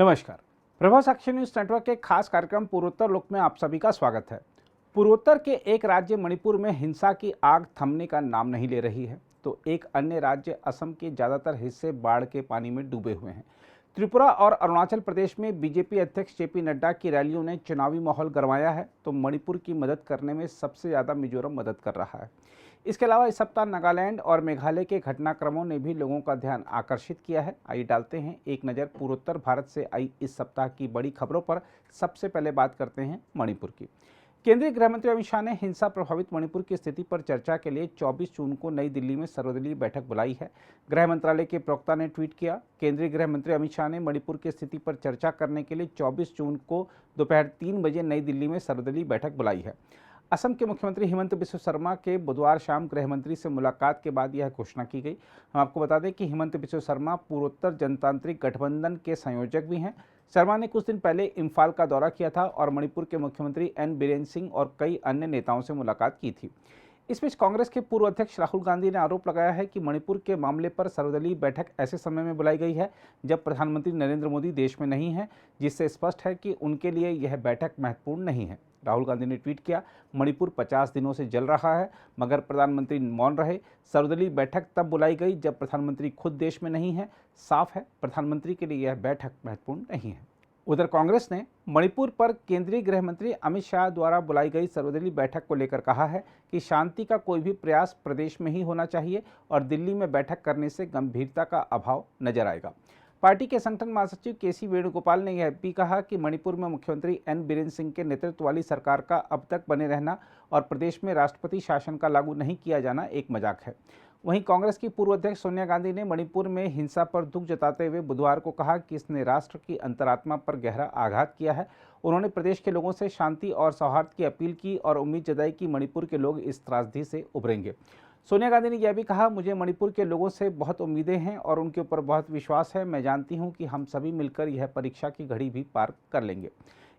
नमस्कार। प्रभाव साक्षी news network के खास कार्यक्रम पूर्वोत्तर लोक में आप सभी का स्वागत है। पूर्वोत्तर के एक राज्य मणिपुर में हिंसा की आग थमने का नाम नहीं ले रही है, तो एक अन्य राज्य असम के ज्यादातर हिस्से बाढ़ के पानी में डूबे हुए हैं। त्रिपुरा और अरुणाचल प्रदेश में बीजेपी अध्यक्ष जेपी नड्डा की रैलियों ने चुनावी माहौल गरमाया है, तो मणिपुर की मदद करने में सबसे ज्यादा मिजोरम मदद कर रहा है। इसके अलावा इस सप्ताह नागालैंड और मेघालय के घटनाक्रमों ने भी लोगों का ध्यान आकर्षित किया है। आइए डालते हैं एक नज़र पूर्वोत्तर भारत से आई इस सप्ताह की बड़ी खबरों पर। सबसे पहले बात करते हैं मणिपुर की। केंद्रीय गृह मंत्री अमित शाह ने हिंसा प्रभावित मणिपुर की स्थिति पर चर्चा के लिए 24 जून को नई दिल्ली में सर्वदलीय बैठक बुलाई है। गृह मंत्रालय के प्रवक्ता ने ट्वीट किया, केंद्रीय गृह मंत्री अमित शाह ने मणिपुर की स्थिति पर चर्चा करने के लिए 24 जून को दोपहर 3 बजे नई दिल्ली में सर्वदलीय बैठक बुलाई है। असम के मुख्यमंत्री हिमंत बिस्व शर्मा के बुधवार शाम गृह मंत्री से मुलाकात के बाद यह घोषणा की गई। हम आपको बता दें कि हिमंत बिस्व शर्मा पूर्वोत्तर जनतांत्रिक गठबंधन के संयोजक भी हैं। शर्मा ने कुछ दिन पहले इम्फाल का दौरा किया था और मणिपुर के मुख्यमंत्री एन बीरेन सिंह और कई अन्य नेताओं से मुलाकात की थी। इस बीच कांग्रेस के पूर्व अध्यक्ष राहुल गांधी ने आरोप लगाया है कि मणिपुर के मामले पर सर्वदलीय बैठक ऐसे समय में बुलाई गई है जब प्रधानमंत्री नरेंद्र मोदी देश में नहीं है, जिससे स्पष्ट है कि उनके लिए यह बैठक महत्वपूर्ण नहीं है। राहुल गांधी ने ट्वीट किया, मणिपुर 50 दिनों से जल रहा है मगर प्रधानमंत्री मौन रहे। सर्वदलीय बैठक तब बुलाई गई जब प्रधानमंत्री खुद देश में नहीं है। साफ है, प्रधानमंत्री के लिए यह बैठक महत्वपूर्ण नहीं है। उधर कांग्रेस ने मणिपुर पर केंद्रीय गृह मंत्री अमित शाह द्वारा बुलाई गई सर्वदलीय बैठक को लेकर कहा है कि शांति का कोई भी प्रयास प्रदेश में ही होना चाहिए और दिल्ली में बैठक करने से गंभीरता का अभाव नजर आएगा। पार्टी के संगठन महासचिव केसी वेणुगोपाल ने यह भी कहा कि मणिपुर में मुख्यमंत्री एन बीरेन सिंह के नेतृत्व वाली सरकार का अब तक बने रहना और प्रदेश में राष्ट्रपति शासन का लागू नहीं किया जाना एक मजाक है। वहीं कांग्रेस की पूर्व अध्यक्ष सोनिया गांधी ने मणिपुर में हिंसा पर दुख जताते हुए बुधवार को कहा कि इसने राष्ट्र की अंतरात्मा पर गहरा आघात किया है। उन्होंने प्रदेश के लोगों से शांति और सौहार्द की अपील की और उम्मीद जताई कि मणिपुर के लोग इस त्रासदी से उभरेंगे। सोनिया गांधी ने यह भी कहा, मुझे मणिपुर के लोगों से बहुत उम्मीदें हैं और उनके ऊपर बहुत विश्वास है। मैं जानती हूं कि हम सभी मिलकर यह परीक्षा की घड़ी भी पार कर लेंगे।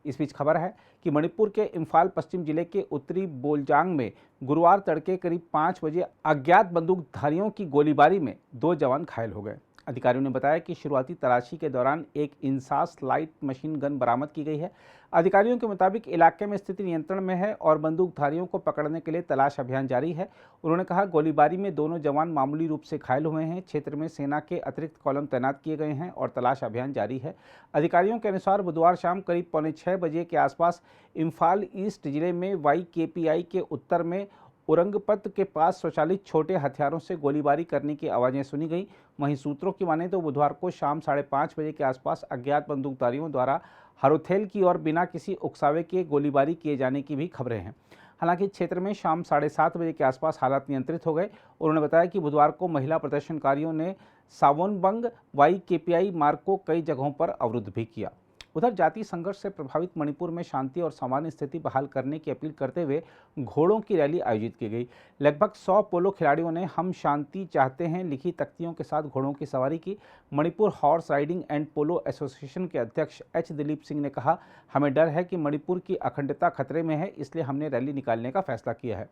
इस बीच खबर है कि मणिपुर के इम्फाल पश्चिम जिले के उत्तरी बोलजांग में गुरुवार तड़के करीब 5 बजे अज्ञात बंदूकधारियों की गोलीबारी में 2 जवान घायल हो गए। अधिकारियों ने बताया कि शुरुआती तलाशी के दौरान एक इंसास लाइट मशीन गन बरामद की गई है। अधिकारियों के मुताबिक इलाके में स्थिति नियंत्रण में है और बंदूकधारियों को पकड़ने के लिए तलाश अभियान जारी है। उन्होंने कहा, गोलीबारी में दोनों जवान मामूली रूप से घायल हुए हैं। क्षेत्र में सेना के अतिरिक्त कॉलम तैनात किए गए हैं और तलाश अभियान जारी है। अधिकारियों के अनुसार बुधवार शाम करीब 5:45 बजे के आसपास इम्फाल ईस्ट जिले में YKPI के उत्तर में औरंगपत के पास स्वचालित छोटे हथियारों से गोलीबारी करने की आवाज़ें सुनी गई। वहीं सूत्रों की माने तो बुधवार को शाम 5:30 बजे के आसपास अज्ञात बंदूकधारियों द्वारा हरोथेल की ओर बिना किसी उकसावे के गोलीबारी किए जाने की भी खबरें हैं। हालांकि क्षेत्र में शाम 7:30 बजे के आसपास हालात नियंत्रित हो गए। उन्होंने बताया कि बुधवार को महिला प्रदर्शनकारियों ने सावोनबंग YKPI मार्ग को कई जगहों पर अवरुद्ध भी किया। उधर जातीय संघर्ष से प्रभावित मणिपुर में शांति और सामान्य स्थिति बहाल करने की अपील करते हुए घोड़ों की रैली आयोजित की गई। लगभग 100 पोलो खिलाड़ियों ने हम शांति चाहते हैं लिखी तख्तियों के साथ घोड़ों की सवारी की। Manipur horse riding and polo association के अध्यक्ष H दिलीप सिंह ने कहा, हमें डर है कि मणिपुर की अखंडता खतरे में है, इसलिए हमने रैली निकालने का फैसला किया है।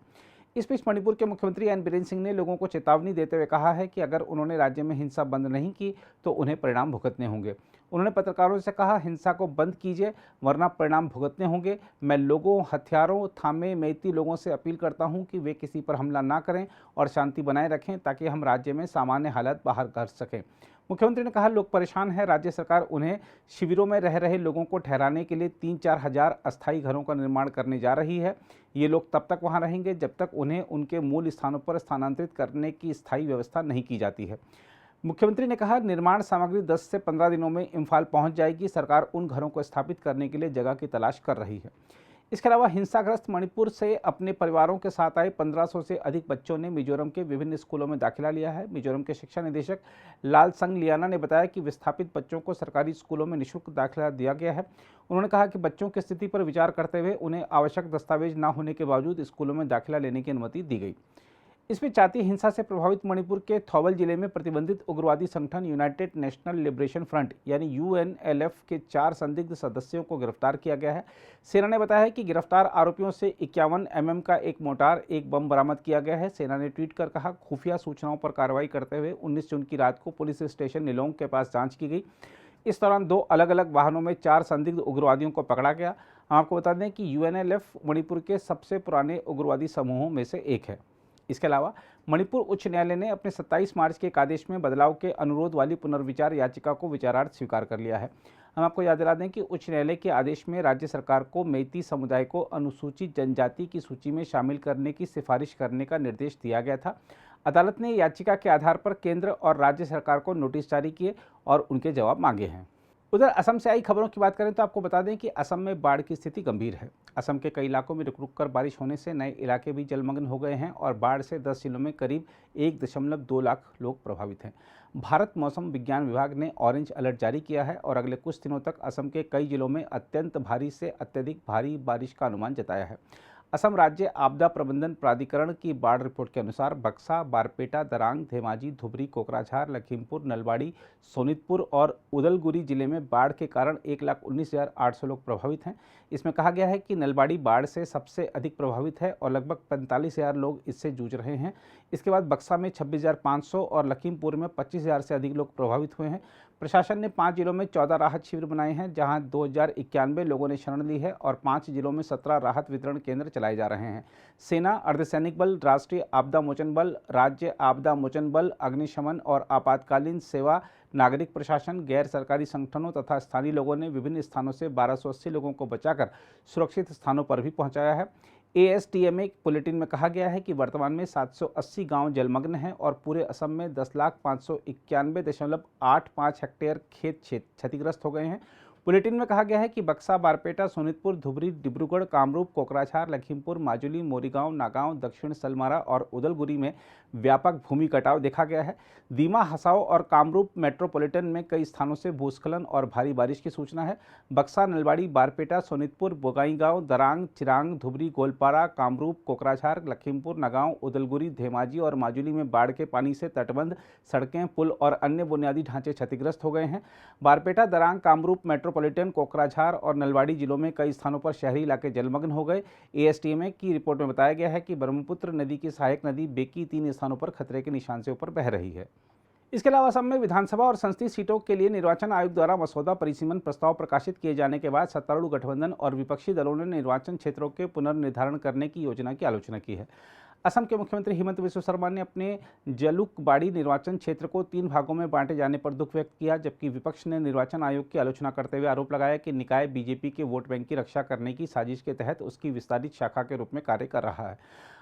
इस बीच मणिपुर के मुख्यमंत्री एन बीरेन सिंह ने लोगों को चेतावनी देते हुए कहा है कि अगर उन्होंने राज्य में हिंसा बंद नहीं की तो उन्हें परिणाम भुगतने होंगे। उन्होंने पत्रकारों से कहा, हिंसा को बंद कीजिए वरना परिणाम भुगतने होंगे। मैं लोगों, हथियारों थामे मेइती लोगों से अपील करता हूं कि वे किसी पर हमला ना करें और शांति बनाए रखें ताकि हम राज्य में सामान्य हालत बाहर कर सकें। मुख्यमंत्री ने कहा, लोग परेशान हैं। राज्य सरकार उन्हें शिविरों में रह रहे लोगों को ठहराने के लिए 3-4 हज़ार अस्थायी घरों का निर्माण करने जा रही है। ये लोग तब तक वहां रहेंगे जब तक उन्हें उनके मूल स्थानों पर स्थानांतरित करने की स्थायी व्यवस्था नहीं की जाती है। मुख्यमंत्री ने कहा, निर्माण सामग्री 10 से 15 दिनों में इम्फाल पहुंच जाएगी। सरकार उन घरों को स्थापित करने के लिए जगह की तलाश कर रही है। इसके अलावा हिंसाग्रस्त मणिपुर से अपने परिवारों के साथ आए 1500 से अधिक बच्चों ने मिजोरम के विभिन्न स्कूलों में दाखिला लिया है। मिजोरम के शिक्षा निदेशक लालसंग लियाना ने बताया कि विस्थापित बच्चों को सरकारी स्कूलों में निःशुल्क दाखिला दिया गया है। उन्होंने कहा कि बच्चों की स्थिति पर विचार करते हुए उन्हें आवश्यक दस्तावेज न होने के बावजूद स्कूलों में दाखिला लेने की अनुमति दी गई। इसमें जातीय हिंसा से प्रभावित मणिपुर के थौबल जिले में प्रतिबंधित उग्रवादी संगठन यूनाइटेड नेशनल लिबरेशन फ्रंट यानी UNLF के 4 संदिग्ध सदस्यों को गिरफ्तार किया गया है। सेना ने बताया कि गिरफ्तार आरोपियों से 51 mm का एक मोर्टार, एक बम बरामद किया गया है। सेना ने ट्वीट कर कहा, खुफिया सूचनाओं पर कार्रवाई करते हुए 19 जून की रात को पुलिस स्टेशन निलोंग के पास जांच की गई। इस दौरान 2 अलग-अलग वाहनों में 4 संदिग्ध उग्रवादियों को पकड़ा गया। हम आपको बता दें कि यूएनएलएफ मणिपुर के सबसे पुराने उग्रवादी समूहों में से एक है। इसके अलावा मणिपुर उच्च न्यायालय ने अपने 27 मार्च के एक आदेश में बदलाव के अनुरोध वाली पुनर्विचार याचिका को विचारार्थ स्वीकार कर लिया है। हम आपको याद दिला दें कि उच्च न्यायालय के आदेश में राज्य सरकार को मेइती समुदाय को अनुसूचित जनजाति की सूची में शामिल करने की सिफारिश करने का निर्देश दिया गया था। अदालत ने याचिका के आधार पर केंद्र और राज्य सरकार को नोटिस जारी किए और उनके जवाब मांगे हैं। उधर असम से आई खबरों की बात करें तो आपको बता दें कि असम में बाढ़ की स्थिति गंभीर है। असम के कई इलाकों में रुक रुक कर बारिश होने से नए इलाके भी जलमग्न हो गए हैं और बाढ़ से 10 जिलों में करीब 1.2 लाख लोग प्रभावित हैं। भारत मौसम विज्ञान विभाग ने ऑरेंज अलर्ट जारी किया है और अगले कुछ दिनों तक असम के कई जिलों में अत्यंत भारी से अत्यधिक भारी बारिश का अनुमान जताया है। असम राज्य आपदा प्रबंधन प्राधिकरण की बाढ़ रिपोर्ट के अनुसार बक्सा, बारपेटा, दरांग, धेमाजी, धुबरी, कोकराझार, लखीमपुर, नलबाड़ी, सोनितपुर और उदलगुरी जिले में बाढ़ के कारण 1,19,800 लोग प्रभावित हैं। इसमें कहा गया है कि नलबाड़ी बाढ़ से सबसे अधिक प्रभावित है और लगभग 45,000 लोग इससे जूझ रहे हैं। इसके बाद बक्सा में 26,500 और लखीमपुर में 25,000 से अधिक लोग प्रभावित हुए हैं। प्रशासन ने 5 जिलों में 14 राहत शिविर बनाए हैं, जहां 2,091 लोगों ने शरण ली है और 5 जिलों में 17 राहत वितरण केंद्र चलाए जा रहे हैं। सेना, अर्धसैनिक बल, राष्ट्रीय आपदा मोचन बल, राज्य आपदा मोचन बल, अग्निशमन और आपातकालीन सेवा, नागरिक प्रशासन, गैर सरकारी संगठनों तथा स्थानीय लोगों ने विभिन्न स्थानों से 1280 लोगों को बचाकर सुरक्षित स्थानों पर भी पहुंचाया है। एएसटीएमए बुलेटिन में कहा गया है कि वर्तमान में 780 गांव जलमग्न हैं और पूरे असम में 10,591.85 हेक्टेयर खेत क्षतिग्रस्त हो गए हैं। बुलेटिन में कहा गया है कि बक्सा, बारपेटा, सोनितपुर, धुबरी, डिब्रूगढ़, कामरूप, कोकराझार, लखीमपुर, माजुली, मोरीगांव, नागांव, दक्षिण सलमारा और उदलगुरी में व्यापक भूमि कटाव देखा गया है। दीमा, हसाओ और कामरूप मेट्रोपॉलिटन में कई स्थानों से भूस्खलन और भारी बारिश की सूचना है। बक्सा, नलबाड़ी, बारपेटा, सोनितपुर, बोगाईगांव, दरांग, चिरांग, धुबरी, गोलपारा, कामरूप, कोकराझार, लखीमपुर, नगांव, उदलगुरी, धेमाजी और माजुली में बाढ़ के पानी से तटबंध, सड़कें, पुल और अन्य बुनियादी ढांचे क्षतिग्रस्त हो गए हैं। बारपेटा, दरांग, कामरूप मेट्रोपॉलिटन, कोकराझार और नलबाड़ी जिलों में कई स्थानों पर शहरी इलाके जलमग्न हो गए। एएसटीएमए की रिपोर्ट में बताया गया है कि ब्रह्मपुत्र नदी की सहायक नदी बेकी 3 स्थानों पर खतरे के निशान से ऊपर बह रही है। इसके अलावा असम में विधानसभा और संसदीय सीटों के लिए निर्वाचन आयोग द्वारा मसौदा परिसीमन प्रस्ताव प्रकाशित किए जाने के बाद सत्तारूढ़ गठबंधन और विपक्षी दलों ने निर्वाचन क्षेत्रों के पुनर्निर्धारण करने की योजना की आलोचना की है। असम के मुख्यमंत्री हिमंत बिस्वा शर्मा ने अपने जलुकबाड़ी निर्वाचन क्षेत्र को 3 भागों में बांटे जाने पर दुख व्यक्त किया, जबकि विपक्ष ने निर्वाचन आयोग की आलोचना करते हुए आरोप लगाया कि निकाय बीजेपी के वोट बैंक की रक्षा करने की साजिश के तहत उसकी विस्तारित शाखा के रूप में कार्य कर रहा है।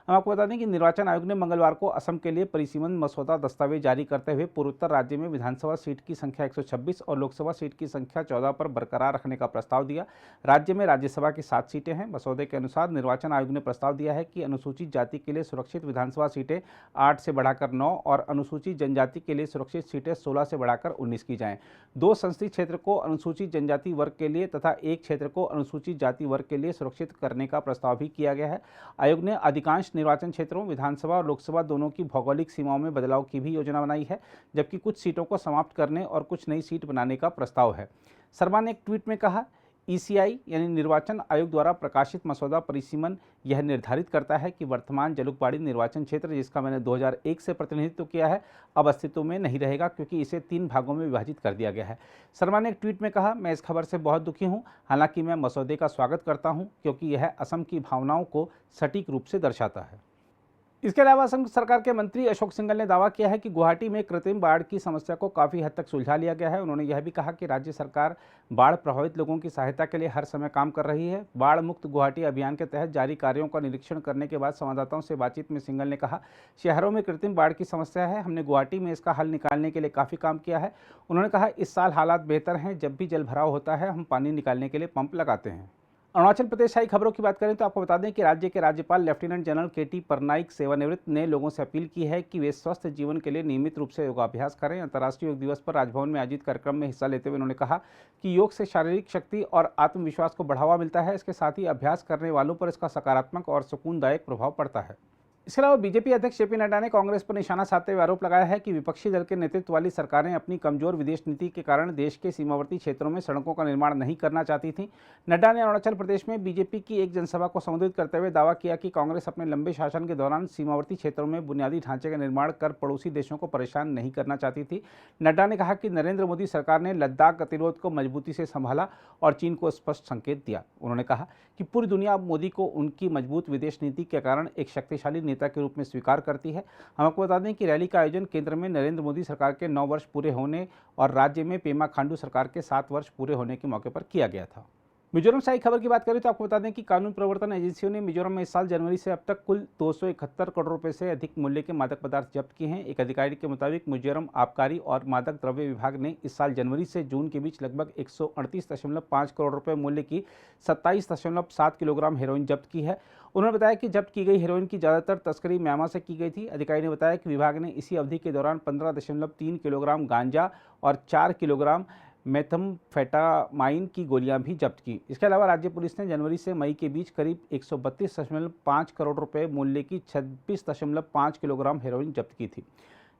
हम आपको बता दें कि निर्वाचन आयोग ने मंगलवार को असम के लिए परिसीमन मसौदा दस्तावेज जारी करते हुए पूर्वोत्तर राज्य में विधानसभा सीट की संख्या 126 और लोकसभा सीट की संख्या 14 पर बरकरार रखने का प्रस्ताव दिया। राज्य में राज्यसभा की 7 सीटें हैं। मसौदे के अनुसार निर्वाचन आयोग ने प्रस्ताव दिया है कि अनुसूचित जाति के लिए सुरक्षित विधानसभा सीटें 8 से बढ़ाकर 9 और अनुसूचित जनजाति के लिए सुरक्षित सीटें 16 से बढ़ाकर 19 की जाएं। 2 संसदीय क्षेत्र को अनुसूचित जनजाति वर्ग के लिए तथा 1 क्षेत्र को अनुसूचित जाति वर्ग के लिए सुरक्षित करने का प्रस्ताव भी किया गया है। आयोग ने अधिकांश निर्वाचन क्षेत्रों, विधानसभा और लोकसभा दोनों की भौगोलिक सीमाओं में बदलाव की भी योजना बनाई है, जबकि कुछ सीटों को समाप्त करने और कुछ नई सीट बनाने का प्रस्ताव है। शर्मा ने एक ट्वीट में कहा, ईसीआई यानी निर्वाचन आयोग द्वारा प्रकाशित मसौदा परिसीमन यह निर्धारित करता है कि वर्तमान जलुकबाड़ी निर्वाचन क्षेत्र, जिसका मैंने 2001 से प्रतिनिधित्व किया है, अब अस्तित्व में नहीं रहेगा क्योंकि इसे 3 भागों में विभाजित कर दिया गया है। शर्मा ने एक ट्वीट में कहा, मैं इस खबर से बहुत दुखी हूं, हालांकि मैं मसौदे का स्वागत करता हूं क्योंकि यह असम की भावनाओं को सटीक रूप से दर्शाता है। इसके अलावा असम सरकार के मंत्री अशोक सिंघल ने दावा किया है कि गुवाहाटी में कृत्रिम बाढ़ की समस्या को काफ़ी हद तक सुलझा लिया गया है। उन्होंने यह भी कहा कि राज्य सरकार बाढ़ प्रभावित लोगों की सहायता के लिए हर समय काम कर रही है। बाढ़ मुक्त गुवाहाटी अभियान के तहत जारी कार्यों का निरीक्षण करने के बाद संवाददाताओं से बातचीत में सिंघल ने कहा, शहरों में कृत्रिम बाढ़ की समस्या है, हमने गुवाहाटी में इसका हल निकालने के लिए काफ़ी काम किया है। उन्होंने कहा, इस साल हालात बेहतर हैं, जब भी जल भराव होता है हम पानी निकालने के लिए पंप लगाते हैं। अरुणाचल प्रदेश आई खबरों की बात करें तो आपको बता दें कि राज्य के राज्यपाल लेफ्टिनेंट जनरल केटी परनाइक सेवानिवृत्त ने लोगों से अपील की है कि वे स्वस्थ जीवन के लिए नियमित रूप से योगाभ्यास करें। अंतर्राष्ट्रीय योग दिवस पर राजभवन में आयोजित कार्यक्रम में हिस्सा लेते हुए उन्होंने कहा कि योग से शारीरिक शक्ति और आत्मविश्वास को बढ़ावा मिलता है। इसके साथ ही अभ्यास करने वालों पर इसका सकारात्मक और सुकूनदायक प्रभाव पड़ता है। इसके अलावा बीजेपी अध्यक्ष जेपी नड्डा ने कांग्रेस पर निशाना साधते हुए आरोप लगाया है कि विपक्षी दल के नेतृत्व वाली सरकारें अपनी कमजोर विदेश नीति के कारण देश के सीमावर्ती क्षेत्रों में सड़कों का निर्माण नहीं करना चाहती थी। नड्डा ने अरुणाचल प्रदेश में बीजेपी की एक जनसभा को संबोधित करते हुए दावा किया कि कांग्रेस अपने लंबे शासन के दौरान सीमावर्ती क्षेत्रों में बुनियादी ढांचे का निर्माण कर पड़ोसी देशों को परेशान नहीं करना चाहती थी। नड्डा ने कहा कि नरेंद्र मोदी सरकार ने लद्दाख गतिरोध को मजबूती से संभाला और चीन को स्पष्ट संकेत दिया। उन्होंने कहा कि पूरी दुनिया अब मोदी को उनकी मजबूत विदेश नीति के कारण एक शक्तिशाली नेता के रूप में स्वीकार करती है। हम आपको बता दें कि रैली का आयोजन केंद्र में नरेंद्र मोदी सरकार के 9 वर्ष पूरे होने और राज्य में पेमा खांडू सरकार के 7 वर्ष पूरे होने के मौके पर किया गया था। मिजोरम से आई खबर की बात करें तो आपको बता दें कि कानून प्रवर्तन एजेंसियों ने मिजोरम में इस साल जनवरी से अब तक कुल 271 करोड़ रुपए से अधिक मूल्य के मादक पदार्थ जब्त किए हैं। एक अधिकारी के मुताबिक मिजोरम आबकारी और मादक द्रव्य विभाग ने इस साल जनवरी से जून के बीच लगभग 138.5 करोड़ रुपए मूल्य की 27.7 किलोग्राम हेरोइन जब्त की है। उन्होंने बताया कि जब्त की गई हेरोइन की ज़्यादातर तस्करी म्यांमार से की गई थी। अधिकारी ने बताया कि विभाग ने इसी अवधि के दौरान 15.3 किलोग्राम गांजा और 4 किलोग्राम मेथम्फेटामाइन की गोलियां भी जब्त की। इसके अलावा राज्य पुलिस ने जनवरी से मई के बीच करीब 132.5 करोड़ रुपए मूल्य की 26.5 किलोग्राम हेरोइन जब्त की थी।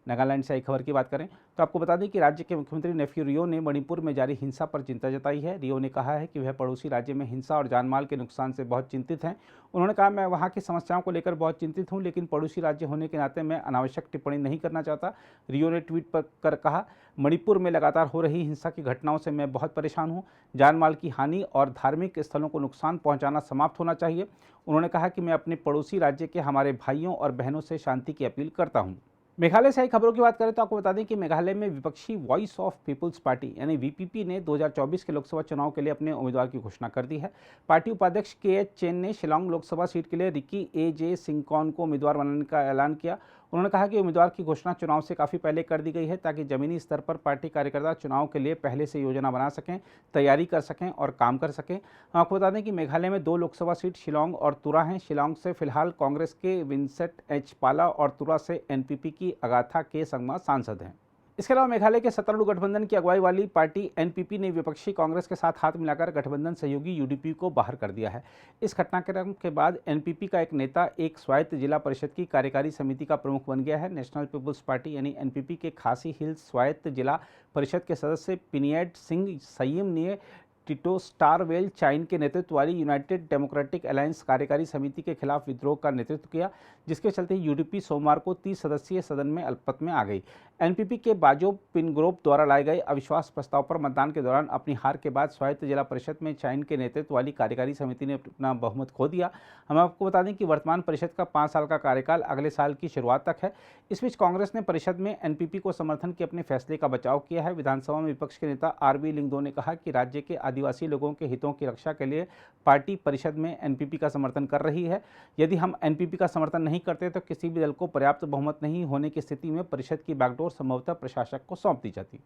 नागालैंड से आई खबर की बात करें तो आपको बता दें कि राज्य के मुख्यमंत्री नेफ्यू रियो ने मणिपुर में जारी हिंसा पर चिंता जताई है। रियो ने कहा है कि वह पड़ोसी राज्य में हिंसा और जानमाल के नुकसान से बहुत चिंतित हैं। उन्होंने कहा, मैं वहां की समस्याओं को लेकर बहुत चिंतित हूं, लेकिन पड़ोसी राज्य होने के नाते मैं अनावश्यक टिप्पणी नहीं करना चाहता। रियो ने ट्वीट कर कहा, मणिपुर में लगातार हो रही हिंसा की घटनाओं से मैं बहुत परेशान हूं। जानमाल की हानि और धार्मिक स्थलों को नुकसान पहुंचाना समाप्त होना चाहिए। उन्होंने कहा कि मैं अपने पड़ोसी राज्य के हमारे भाइयों और बहनों से शांति की अपील करता हूं। मेघालय से आई खबरों की बात करें तो आपको बता दें कि मेघालय में विपक्षी वॉइस ऑफ पीपुल्स पार्टी यानी वीपीपी ने 2024 के लोकसभा चुनाव के लिए अपने उम्मीदवार की घोषणा कर दी है। पार्टी उपाध्यक्ष के.एच. चेन ने शिलांग लोकसभा सीट के लिए रिकी ए.जे. सिंगकॉन को उम्मीदवार बनाने का ऐलान किया। उन्होंने कहा कि उम्मीदवार की घोषणा चुनाव से काफ़ी पहले कर दी गई है ताकि जमीनी स्तर पर पार्टी कार्यकर्ता चुनाव के लिए पहले से योजना बना सकें, तैयारी कर सकें और काम कर सकें। हम आपको बता दें कि मेघालय में 2 लोकसभा सीट शिलांग और तुरा हैं। शिलांग से फिलहाल कांग्रेस के विंसेंट एच पाला और तुरा से एनपीपी की अगाथा के संगमा सांसद हैं। इसके अलावा मेघालय के सत्तारूढ़ गठबंधन की अगुवाई वाली पार्टी एनपीपी ने विपक्षी कांग्रेस के साथ हाथ मिलाकर गठबंधन सहयोगी यूडीपी को बाहर कर दिया है। इस घटनाक्रम के बाद एनपीपी का एक नेता एक स्वायत्त जिला परिषद की कार्यकारी समिति का प्रमुख बन गया है। नेशनल पीपुल्स पार्टी यानी एनपीपी के खासी हिल्स स्वायत्त जिला परिषद के सदस्य पिनियड सिंह सय्यम ने टिटो स्टारवेल चाइन के नेतृत्व वाली यूनाइटेड डेमोक्रेटिक अलायंस कार्यकारी समिति के खिलाफ विद्रोह का नेतृत्व किया, जिसके चलते यूडीपी सोमवार को 30 सदस्यीय सदन में अल्पमत में आ गई। एनपीपी के बाजो पिनग्रोप द्वारा लाए गए अविश्वास प्रस्ताव पर मतदान के दौरान अपनी हार के बाद स्वायत्त जिला परिषद में चाइन के नेतृत्व वाली कार्यकारी समिति ने अपना बहुमत खो दिया। हम आपको बता दें कि वर्तमान परिषद का 5 साल का कार्यकाल अगले साल की शुरुआत तक है। इस बीच कांग्रेस ने परिषद में एनपीपी को समर्थन के अपने फैसले का बचाव किया है। विधानसभा में विपक्ष के नेता आरबी लिंगदो ने कहा कि राज्य के आदिवासी लोगों के हितों की रक्षा के लिए पार्टी परिषद में एनपीपी का समर्थन कर रही है। यदि हम एनपीपी का समर्थन नहीं करते तो किसी भी दल को पर्याप्त बहुमत नहीं होने की स्थिति में परिषद की बागडोर संभवतः प्रशासक को सौंप दी जाती।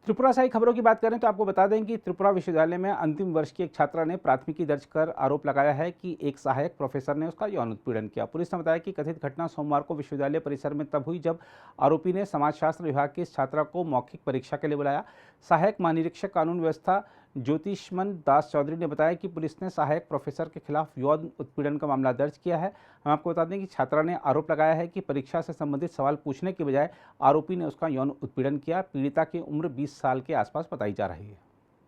त्रिपुरा से आई खबरों की बात करें तो आपको बता दें कि त्रिपुरा विश्वविद्यालय में अंतिम वर्ष की एक छात्रा ने प्राथमिकी दर्ज कर आरोप लगाया है कि एक सहायक प्रोफेसर ने उसका यौन उत्पीड़न किया। पुलिस ने बताया कि कथित घटना सोमवार को विश्वविद्यालय परिसर में तब हुई जब आरोपी ने समाजशास्त्र विभाग की इस छात्रा को मौखिक परीक्षा के लिए बुलाया। सहायक महानिरीक्षक कानून व्यवस्था ज्योतिष्मन दास चौधरी ने बताया कि पुलिस ने सहायक प्रोफेसर के खिलाफ यौन उत्पीड़न का मामला दर्ज किया है। हम आपको बता दें कि छात्रा ने आरोप लगाया है कि परीक्षा से संबंधित सवाल पूछने के बजाय आरोपी ने उसका यौन उत्पीड़न किया। पीड़िता की उम्र 20 साल के आसपास बताई जा रही है।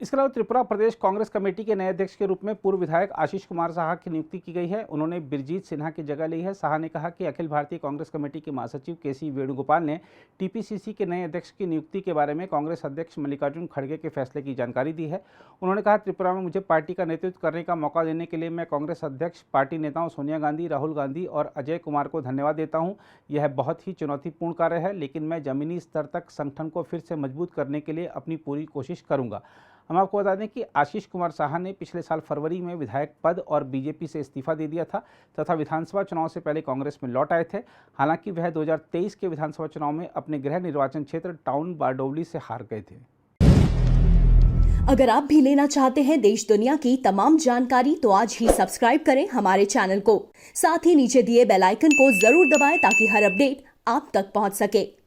इसके अलावा त्रिपुरा प्रदेश कांग्रेस कमेटी के नए अध्यक्ष के रूप में पूर्व विधायक आशीष कुमार साहा की नियुक्ति की गई है। उन्होंने बिरजीत सिन्हा की जगह ली है। साहा ने कहा कि अखिल भारतीय कांग्रेस कमेटी के महासचिव केसी वेणुगोपाल ने टीपीसीसी के नए अध्यक्ष की नियुक्ति के बारे में कांग्रेस अध्यक्ष मल्लिकार्जुन खड़गे के फैसले की जानकारी दी है। उन्होंने कहा, त्रिपुरा में मुझे पार्टी का नेतृत्व करने का मौका देने के लिए मैं कांग्रेस अध्यक्ष, पार्टी नेताओं सोनिया गांधी, राहुल गांधी और अजय कुमार को धन्यवाद देता हूँ। यह बहुत ही चुनौतीपूर्ण कार्य है, लेकिन मैं जमीनी स्तर तक संगठन को फिर से मजबूत करने के लिए अपनी पूरी कोशिश करूँगा। हम आपको बता दें कि आशीष कुमार साहा ने पिछले साल फरवरी में विधायक पद और बीजेपी से इस्तीफा दे दिया था तथा विधानसभा चुनाव से पहले कांग्रेस में लौट आए थे। हालांकि वह 2023 के विधानसभा चुनाव में अपने गृह निर्वाचन क्षेत्र टाउन बारडोली से हार गए थे। अगर आप भी लेना चाहते हैं देश दुनिया की तमाम जानकारी तो आज ही सब्सक्राइब करें हमारे चैनल को। साथ ही नीचे दिए बेल आइकन को जरूर दबाएं ताकि हर अपडेट आप तक पहुंच सके।